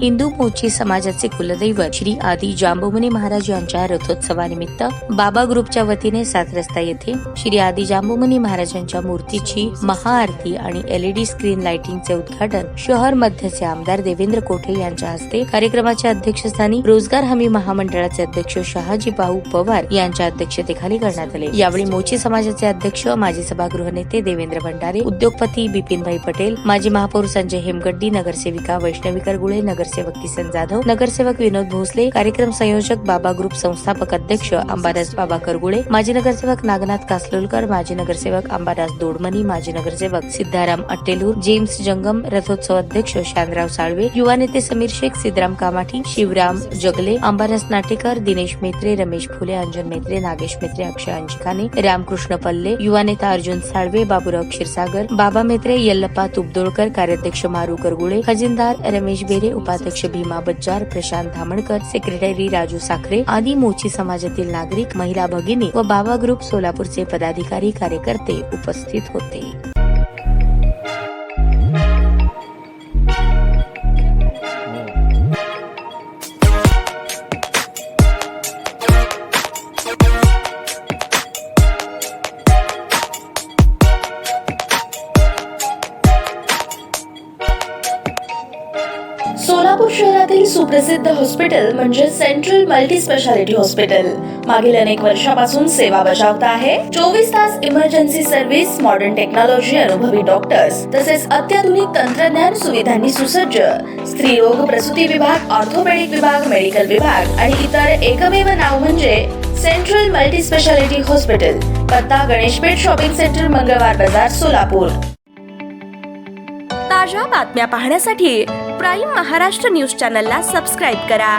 हिंदू मोची समाजाचे कुलदैवत श्री आदी जांबुमुनी महाराज यांच्या रथोत्सवानिमित्त बाबा ग्रुपच्या वतीने 7 रस्ता येथे श्री आदी जांबुमुनी महाराजांच्या मूर्तीची महाआरती आणि LED स्क्रीन लाइटिंगचे उद्घाटन शहर मध्यचे आमदार देवेंद्र कोठे यांच्या हस्ते, कार्यक्रमाच्या अध्यक्षस्थानी रोजगार हमी महामंडळाचे अध्यक्ष शहाजी भाऊ पवार यांच्या अध्यक्षतेखाली करण्यात आले। यावेळी मोची समाजाचे अध्यक्ष, माजी सभागृह नेते देवेंद्र भंडारे, उद्योगपती बिपिनभाई पटेल, माजी महापौर संजय हेमगड्डी, नगरसेविका वैष्णवी करगुळे, नगरसेवक किसन जाधव, नगरसेवक विनोद भोसले, कार्यक्रम संयोजक बाबा ग्रुप संस्थापक अध्यक्ष अंबादास बाबा करगुळे, माजी नगरसेवक नागनाथ कासलोलकर, माजी नगरसेवक अंबादास दोडमनी, माजी नगरसेवक सिद्धाराम अट्टेलूर, जेम्स जंगम, रथोत्सव अध्यक्ष शांतराव साळवे, युवा नेते समीर शेख, सिद्धराम कामाठी, शिवराम जगले, अंबादास नाटेकर, दिनेश मेत्रे, रमेश फुले, अंजन मेत्रे, नागेश मेत्रे, अक्षय अंजिकाने, रामकृष्ण पल्ले, युवा नेता अर्जुन साळवे, बाबूराव क्षीरसागर, बाबा मेत्रे, यल्लप्पा तुपदोळकर, कार्याध्यक्ष मारू करगुळे, खजिनदार रमेश बेरे, उपाध्यक्ष भीमा बज्जार, प्रशांत धामणकर, सेक्रेटरी राजू साखरे आदी मोची समाजातील नागरिक, महिला भगिनी व बाबा ग्रुप सोलापूरचे पदाधिकारी, कार्यकर्ते उपस्थित होते। सोलापूर शहरातील सुप्रसिद्ध हॉस्पिटल म्हणजे सेंट्रल मल्टी स्पेशालिटी हॉस्पिटल मागील अनेक वर्षापासून सेवा बजावत आहे। 24 तास इमर्जन्सी सर्व्हिस, मॉडर्न टेक्नॉलॉजी, अनुभवी डॉक्टर्स तसेच अत्याधुनिक तंत्रज्ञान सुविधांनी सुसज्ज स्त्रीरोग प्रसूती विभाग, ऑर्थोपेडिक विभाग, मेडिकल विभाग आणि इतर एकमेव नाव म्हणजे सेंट्रल मल्टी स्पेशालिटी हॉस्पिटल। पत्ता गणेशपेठ शॉपिंग सेंटर, मंगळवार बाजार, सोलापूर। ताज्या बातम्या पाहण्यासाठी प्राईम महाराष्ट्र न्यूज चॅनलला सबस्क्राईब करा।